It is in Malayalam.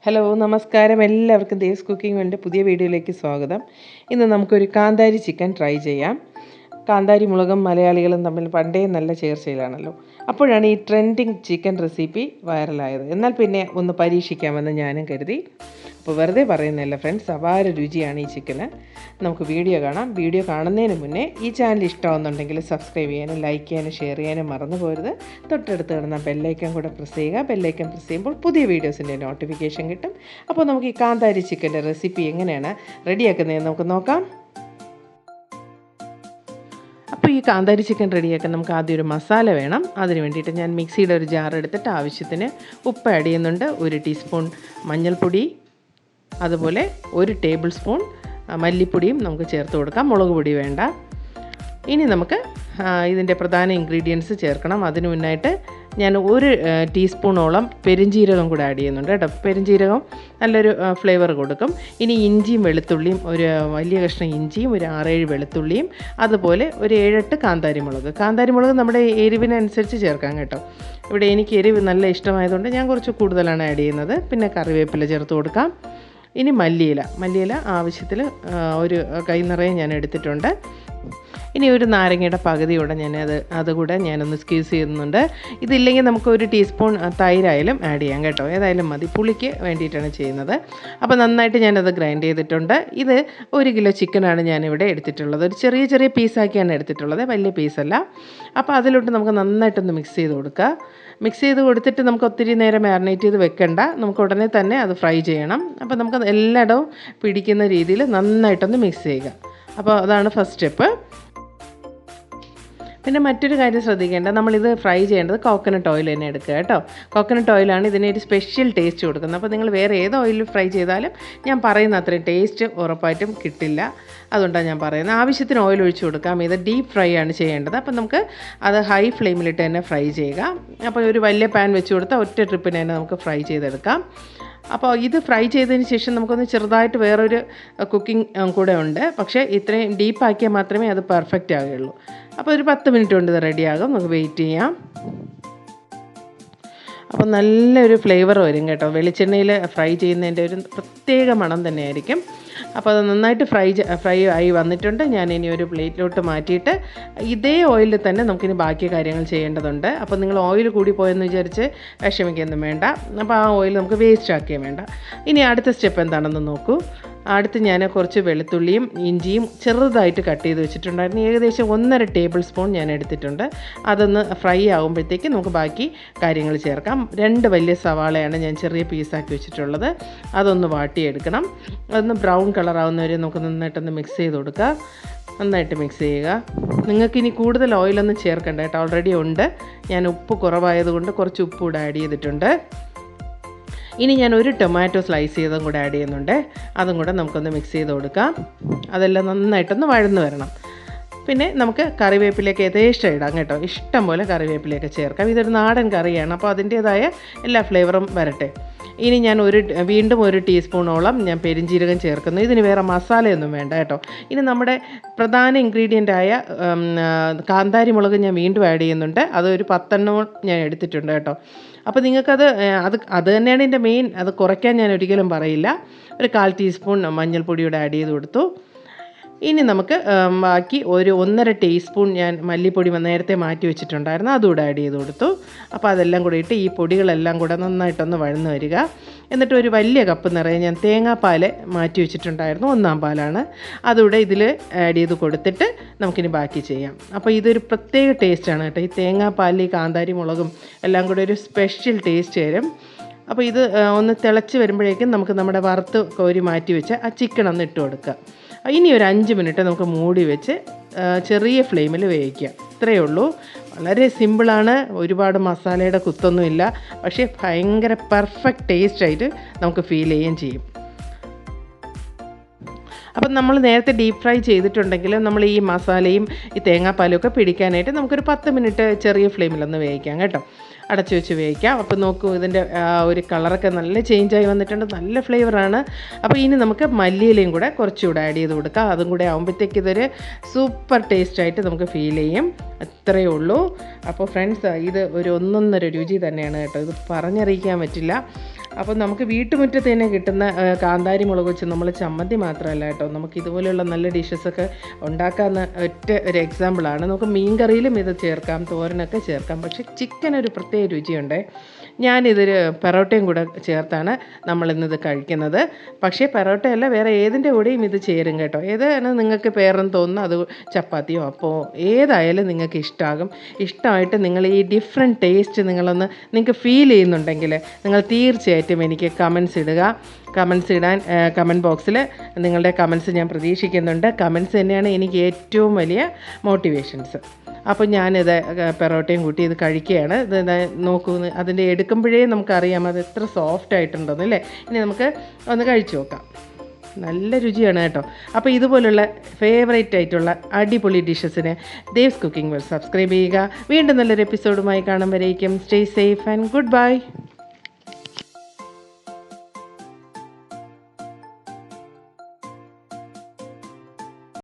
ഹലോ നമസ്കാരം, എല്ലാവർക്കും ദേവ്സ് കുക്കിംഗ് വേൾഡിൻ്റെ പുതിയ വീഡിയോയിലേക്ക് സ്വാഗതം. ഇന്ന് നമുക്കൊരു കാന്താരി ചിക്കൻ ട്രൈ ചെയ്യാം. കാന്താരി മുളകും മലയാളികളും തമ്മിൽ പണ്ടേ നല്ല ചേർച്ചയിലാണല്ലോ. അപ്പോഴാണ് ഈ ട്രെൻഡിങ് ചിക്കൻ റെസിപ്പി വൈറലായത്. എന്നാൽ പിന്നെ ഒന്ന് പരീക്ഷിക്കാമെന്ന് ഞാനും കരുതി. അപ്പോൾ വെറുതെ പറയുന്നില്ല ഫ്രണ്ട്സ്, അപാര രുചിയാണ് ഈ ചിക്കന്. നമുക്ക് വീഡിയോ കാണാം. വീഡിയോ കാണുന്നതിന് മുന്നേ ഈ ചാനൽ ഇഷ്ടമാകുന്നുണ്ടെങ്കിൽ സബ്സ്ക്രൈബ് ചെയ്യാനും ലൈക്ക് ചെയ്യാനും ഷെയർ ചെയ്യാനും മറന്നു പോരുത്. തൊട്ടടുത്ത് കിടന്ന ബെല്ലൈക്കൺ കൂടെ പ്രസ് ചെയ്യുക. ബെല്ലൈക്കൺ പ്രസ് ചെയ്യുമ്പോൾ പുതിയ വീഡിയോസിൻ്റെ നോട്ടിഫിക്കേഷൻ കിട്ടും. അപ്പോൾ നമുക്ക് ഈ കാന്താരി ചിക്കൻ്റെ റെസിപ്പി എങ്ങനെയാണ് റെഡിയാക്കുന്നതെന്ന് നമുക്ക് നോക്കാം. അപ്പോൾ ഈ കാന്താരി ചിക്കൻ റെഡിയാക്കാൻ നമുക്ക് ആദ്യം ഒരു മസാല വേണം. അതിന് വേണ്ടിയിട്ട് ഞാൻ മിക്സിയുടെ ഒരു ജാർ എടുത്തിട്ട് ആവശ്യത്തിന് ഉപ്പ് ആഡ് ചെയ്യുന്നുണ്ട്. 1 ടീസ്പൂൺ മഞ്ഞൾപ്പൊടി, അതുപോലെ 1 ടേബിൾ സ്പൂൺ മല്ലിപ്പൊടിയും നമുക്ക് ചേർത്ത് കൊടുക്കാം. മുളക് പൊടി വേണ്ട. ഇനി നമുക്ക് ഇതിൻ്റെ പ്രധാന ഇൻഗ്രീഡിയൻസ് ചേർക്കണം. അതിന് മുന്നായിട്ട് ഞാൻ 1 ടീസ്പൂണോളം പെരുംജീരകം കൂടെ ആഡ് ചെയ്യുന്നുണ്ട് കേട്ടോ. പെരുംജീരകം നല്ലൊരു ഫ്ലേവർ കൊടുക്കും. ഇനി ഇഞ്ചിയും വെളുത്തുള്ളിയും, ഒരു വലിയ കഷ്ണം ഇഞ്ചിയും, ഒരു 6-7 വെളുത്തുള്ളിയും, അതുപോലെ ഒരു 7-8 കാന്താരി മുളക്. കാന്താരി മുളക് നമ്മുടെ എരിവിനനുസരിച്ച് ചേർക്കാം കേട്ടോ. ഇവിടെ എനിക്ക് എരിവ് നല്ല ഇഷ്ടമായതുകൊണ്ട് ഞാൻ കുറച്ച് കൂടുതലാണ് ആഡ് ചെയ്യുന്നത്. പിന്നെ കറിവേപ്പില ചേർത്ത് കൊടുക്കാം. ഇനി മല്ലിയില ആവശ്യത്തിൽ ഒരു കൈ നിറയെ ഞാൻ എടുത്തിട്ടുണ്ട്. ഇനി ഒരു നാരങ്ങയുടെ പകുതിയോടെ അതുകൂടെ ഞാനൊന്ന് സ്ക്വീസ് ചെയ്യുന്നുണ്ട്. ഇതില്ലെങ്കിൽ നമുക്ക് 1 ടീസ്പൂൺ തൈരായാലും ആഡ് ചെയ്യാം കേട്ടോ. ഏതായാലും മതി, പുളിക്ക് വേണ്ടിയിട്ടാണ് ചെയ്യുന്നത്. അപ്പോൾ നന്നായിട്ട് ഞാനത് ഗ്രൈൻഡ് ചെയ്തിട്ടുണ്ട്. ഇത് 1 കിലോ ചിക്കനാണ് ഞാനിവിടെ എടുത്തിട്ടുള്ളത്. ഒരു ചെറിയ ചെറിയ പീസാക്കിയാണ് എടുത്തിട്ടുള്ളത്, വലിയ പീസല്ല. അപ്പോൾ അതിലോട്ട് നമുക്ക് നന്നായിട്ടൊന്ന് മിക്സ് ചെയ്ത് കൊടുക്കുക. മിക്സ് ചെയ്ത് കൊടുത്തിട്ട് നമുക്ക് ഒത്തിരി നേരം മാരിനേറ്റ് ചെയ്ത് വെക്കണ്ട. നമുക്ക് ഉടനെ തന്നെ അത് ഫ്രൈ ചെയ്യണം. അപ്പോൾ നമുക്ക് എല്ലായിടവും പിടിക്കുന്ന രീതിയിൽ നന്നായിട്ടൊന്ന് മിക്സ് ചെയ്യുക. അപ്പോൾ അതാണ് ഫസ്റ്റ് സ്റ്റെപ്പ്. പിന്നെ മറ്റൊരു കാര്യം ശ്രദ്ധിക്കേണ്ട, നമ്മളിത് ഫ്രൈ ചെയ്യേണ്ടത് കോക്കനട്ട് ഓയിൽ തന്നെ എടുക്കുക കേട്ടോ. കോക്കനട്ട് ഓയിലാണ് ഇതിനൊരു സ്പെഷ്യൽ ടേസ്റ്റ് കൊടുക്കുന്നത്. അപ്പോൾ നിങ്ങൾ വേറെ ഏത് ഓയിലിൽ ഫ്രൈ ചെയ്താലും ഞാൻ പറയുന്ന അത്രയും ടേസ്റ്റ് ഉറപ്പായിട്ടും കിട്ടില്ല. അതുകൊണ്ടാണ് ഞാൻ പറയുന്നത്. ആവശ്യത്തിന് ഓയിൽ ഒഴിച്ച് കൊടുക്കാം. ഇത് ഡീപ്പ് ഫ്രൈ ആണ് ചെയ്യേണ്ടത്. അപ്പോൾ നമുക്ക് അത് ഹൈ ഫ്ലെയിമിലിട്ട് തന്നെ ഫ്രൈ ചെയ്യുക. അപ്പോൾ ഒരു വലിയ പാൻ വെച്ച് കൊടുത്താൽ ഒറ്റ ട്രിപ്പിന് തന്നെ നമുക്ക് ഫ്രൈ ചെയ്തെടുക്കാം. അപ്പോൾ ഇത് ഫ്രൈ ചെയ്തതിന് ശേഷം നമുക്കൊന്ന് ചെറുതായിട്ട് വേറൊരു കുക്കിംഗ് കൂടെ ഉണ്ട്. പക്ഷേ ഇത്രയും ഡീപ്പാക്കിയാൽ മാത്രമേ അത് പെർഫെക്റ്റ് ആകുകയുള്ളൂ. അപ്പോൾ ഒരു 10 മിനിറ്റ് കൊണ്ട് ഇത് റെഡിയാകും. നമുക്ക് വെയിറ്റ് ചെയ്യാം. അപ്പോൾ നല്ലൊരു ഫ്ലേവർ വരും കേട്ടോ. വെളിച്ചെണ്ണയിൽ ഫ്രൈ ചെയ്യുന്നതിൻ്റെ ഒരു പ്രത്യേക മണം തന്നെയായിരിക്കും. അപ്പോൾ അത് നന്നായിട്ട് ഫ്രൈ ആയി വന്നിട്ടുണ്ട്. ഞാനിനി ഒരു പ്ലേറ്റിലോട്ട് മാറ്റിയിട്ട് ഇതേ ഓയിലിൽ തന്നെ നമുക്കിനി ബാക്കി കാര്യങ്ങൾ ചെയ്യേണ്ടതുണ്ട്. അപ്പോൾ നിങ്ങൾ ഓയിൽ കൂടി പോയെന്ന് വിചാരിച്ച് വിഷമിക്കൊന്നും വേണ്ട. അപ്പോൾ ആ ഓയിൽ നമുക്ക് വേസ്റ്റ് ആക്കുകയും വേണ്ട. ഇനി അടുത്ത സ്റ്റെപ്പ് എന്താണെന്ന് നോക്കൂ. അടുത്ത് ഞാൻ കുറച്ച് വെളുത്തുള്ളിയും ഇഞ്ചിയും ചെറുതായിട്ട് കട്ട് ചെയ്ത് വെച്ചിട്ടുണ്ടായിരുന്നു. ഏകദേശം 1.5 ടേബിൾ സ്പൂൺ ഞാൻ എടുത്തിട്ടുണ്ട്. അതൊന്ന് ഫ്രൈ ആകുമ്പോഴത്തേക്ക് നമുക്ക് ബാക്കി കാര്യങ്ങൾ ചേർക്കാം. 2 വലിയ സവാളയാണ് ഞാൻ ചെറിയ പീസാക്കി വെച്ചിട്ടുള്ളത്. അതൊന്ന് വാട്ടിയെടുക്കണം. അതൊന്ന് ബ്രൗൺ കളറാവുന്നവരെ നമുക്ക് നന്നായിട്ടൊന്ന് മിക്സ് ചെയ്ത് കൊടുക്കുക. നന്നായിട്ട് മിക്സ് ചെയ്യുക. നിങ്ങൾക്കിനി കൂടുതൽ ഓയിലൊന്നും ചേർക്കണ്ട കേട്ടോ, ഓൾറെഡി ഉണ്ട്. ഞാൻ ഉപ്പ് കുറവായതുകൊണ്ട് കുറച്ച് ഉപ്പ് കൂടെ ആഡ് ചെയ്തിട്ടുണ്ട്. ഇനി ഞാൻ 1 ടൊമാറ്റോ സ്ലൈസ് ചെയ്തതും കൂടെ ആഡ് ചെയ്യുന്നുണ്ട്. അതും കൂടെ നമുക്കൊന്ന് മിക്സ് ചെയ്ത് കൊടുക്കാം. അതെല്ലാം നന്നായിട്ടൊന്ന് വഴന്ന് വരണം. പിന്നെ നമുക്ക് കറിവേപ്പിലേക്ക് യഥേഷ്ടം ഇടാം കേട്ടോ. ഇഷ്ടം പോലെ കറിവേപ്പിലേക്ക് ചേർക്കാം. ഇതൊരു നാടൻ കറിയാണ്, അപ്പോൾ അതിൻ്റേതായ എല്ലാ ഫ്ലേവറും വരട്ടെ. ഇനി ഞാൻ വീണ്ടും 1 ടീസ്പൂണോളം ഞാൻ പെരുംജീരകം ചേർക്കുന്നു. ഇതിന് വേറെ മസാലയൊന്നും വേണ്ട കേട്ടോ. ഇനി നമ്മുടെ പ്രധാന ഇൻഗ്രീഡിയൻ്റായ കാന്താരി മുളക് ഞാൻ വീണ്ടും ആഡ് ചെയ്യുന്നുണ്ട്. അതൊരു 10 ഞാൻ എടുത്തിട്ടുണ്ട് കേട്ടോ. അപ്പോൾ നിങ്ങൾക്കത് അത് തന്നെയാണ് എൻ്റെ മെയിൻ. അത് കുറയ്ക്കാൻ ഞാൻ ഒരിക്കലും പറയില്ല. ഒരു 1/4 ടീസ്പൂൺ മഞ്ഞൾപ്പൊടിയുടെ ആഡ് ചെയ്ത് കൊടുത്തു. ഇനി നമുക്ക് ബാക്കി ഒരു 1.5 ടീസ്പൂൺ ഞാൻ മല്ലിപ്പൊടി നേരത്തെ മാറ്റി വെച്ചിട്ടുണ്ടായിരുന്നു, അതുകൂടെ ആഡ് ചെയ്ത് കൊടുത്തു. അപ്പോൾ അതെല്ലാം കൂടി ഇട്ട് ഈ പൊടികളെല്ലാം കൂടെ നന്നായിട്ടൊന്ന് വഴന്ന് വരിക. എന്നിട്ട് ഒരു വലിയ കപ്പ് നിറയെ ഞാൻ തേങ്ങാപ്പാൽ മാറ്റി വെച്ചിട്ടുണ്ടായിരുന്നു, 1-ാം പാലാണ്. അതുകൂടെ ഇതിൽ ആഡ് ചെയ്ത് കൊടുത്തിട്ട് നമുക്കിനി ബാക്കി ചെയ്യാം. അപ്പോൾ ഇതൊരു പ്രത്യേക ടേസ്റ്റാണ് കേട്ടോ. ഈ തേങ്ങാപ്പാൽ, ഈ കാന്താരി മുളകും എല്ലാം കൂടെ ഒരു സ്പെഷ്യൽ ടേസ്റ്റ് വരും. അപ്പോൾ ഇത് ഒന്ന് തിളച്ച് വരുമ്പോഴേക്കും നമുക്ക് നമ്മുടെ വറുത്ത് കോരി മാറ്റി വെച്ച് ആ ചിക്കൻ ഒന്ന് ഇട്ട് കൊടുക്കുക. ഇനി ഒരു 5 മിനിറ്റ് നമുക്ക് മൂടി വെച്ച് ചെറിയ ഫ്ലെയിമിൽ വേവിക്കുക. ഇത്രയേ ഉള്ളൂ. വളരെ സിമ്പിളാണ്. ഒരുപാട് മസാലയുടെ കുത്തൊന്നുമില്ല. പക്ഷേ ഭയങ്കര പെർഫെക്റ്റ് ടേസ്റ്റായിട്ട് നമുക്ക് ഫീൽ ചെയ്യുകയും ചെയ്യും. അപ്പം നമ്മൾ നേരത്തെ ഡീപ്പ് ഫ്രൈ ചെയ്തിട്ടുണ്ടെങ്കിൽ നമ്മൾ ഈ മസാലയും ഈ തേങ്ങാപ്പാലും ഒക്കെ പിടിക്കാനായിട്ട് നമുക്കൊരു 10 മിനിറ്റ് ചെറിയ ഫ്ലെയിമിലൊന്ന് വേവിക്കാം കേട്ടോ. അടച്ചു വെച്ച് വേവിക്കാം. അപ്പോൾ നോക്കൂ, ഇതിൻ്റെ ഒരു കളറൊക്കെ നല്ല ചേഞ്ചായി വന്നിട്ടുണ്ട്. നല്ല ഫ്ലേവറാണ്. അപ്പോൾ ഇനി നമുക്ക് മല്ലിയിലയും കൂടെ കുറച്ചുകൂടെ ആഡ് ചെയ്ത് കൊടുക്കാം. അതും കൂടെ ആകുമ്പോഴത്തേക്ക് ഇതൊരു സൂപ്പർ ടേസ്റ്റായിട്ട് നമുക്ക് ഫീൽ ചെയ്യും. അത്രയേ ഉള്ളൂ. അപ്പോൾ ഫ്രണ്ട്സ്, ഇത് ഒരു ഒന്നൊന്നര രുചി തന്നെയാണ് കേട്ടോ. ഇത് പറഞ്ഞറിയിക്കാൻ പറ്റില്ല. അപ്പോൾ നമുക്ക് വീട്ടുമുറ്റത്ത് തന്നെ കിട്ടുന്ന കാന്താരി മുളക് വെച്ച് നമ്മൾ ചമ്മന്തി മാത്രമല്ല കേട്ടോ, നമുക്ക് ഇതുപോലെയുള്ള നല്ല ഡിഷസൊക്കെ ഉണ്ടാക്കാവുന്ന ഒരു എക്സാമ്പിളാണ്. നമുക്ക് മീൻ കറിയിലും ഇത് ചേർക്കാം, തോരനൊക്കെ ചേർക്കാം. പക്ഷേ ചിക്കൻ ഒരു പ്രത്യേക രുചിയുണ്ട്. ഞാനിതൊരു പെറോട്ടയും കൂടെ ചേർത്താണ് നമ്മളിന്നത് കഴിക്കുന്നത്. പക്ഷേ പെറോട്ടയല്ല, വേറെ ഏതിൻ്റെ കൂടെയും ഇത് ചേരും കേട്ടോ. ഏതാണ് നിങ്ങൾക്ക് പേരെന്ന് തോന്നുന്നു, അത് ചപ്പാത്തിയോ അപ്പോൾ ഏതായാലും നിങ്ങൾക്ക് ഇഷ്ടമാകും. ഇഷ്ടമായിട്ട് നിങ്ങൾ ഈ ഡിഫറെൻറ്റ് ടേസ്റ്റ് നിങ്ങൾക്ക് ഫീൽ ചെയ്യുന്നുണ്ടെങ്കിൽ നിങ്ങൾ തീർച്ചയായിട്ടും എനിക്ക് കമൻസ് ഇടുക. കമൻസ് ഇടാൻ കമൻറ്റ് ബോക്സിൽ നിങ്ങളുടെ കമൻസ് ഞാൻ പ്രതീക്ഷിക്കുന്നുണ്ട്. കമൻസ് തന്നെയാണ് എനിക്ക് ഏറ്റവും വലിയ മോട്ടിവേഷൻസ്. അപ്പോൾ ഞാനിത് പെറോട്ടയും കൂട്ടി ഇത് കഴിക്കുകയാണ്. ഇത് നോക്കൂ, അതിൻ്റെ എടുക്കുമ്പോഴേ നമുക്കറിയാം അത് എത്ര സോഫ്റ്റ് ആയിട്ടുണ്ടെന്ന് അല്ലേ. ഇനി നമുക്ക് ഒന്ന് കഴിച്ചു നോക്കാം. നല്ല രുചിയാണ് കേട്ടോ. അപ്പോൾ ഇതുപോലുള്ള ഫേവറേറ്റ് ആയിട്ടുള്ള അടിപൊളി ഡിഷസിന് ദേവ്സ് കുക്കിംഗ് വേൾഡ് സബ്സ്ക്രൈബ് ചെയ്യുക. വീണ്ടും നല്ലൊരു എപ്പിസോഡുമായി കാണുമ്പോഴേക്കും stay safe and good bye.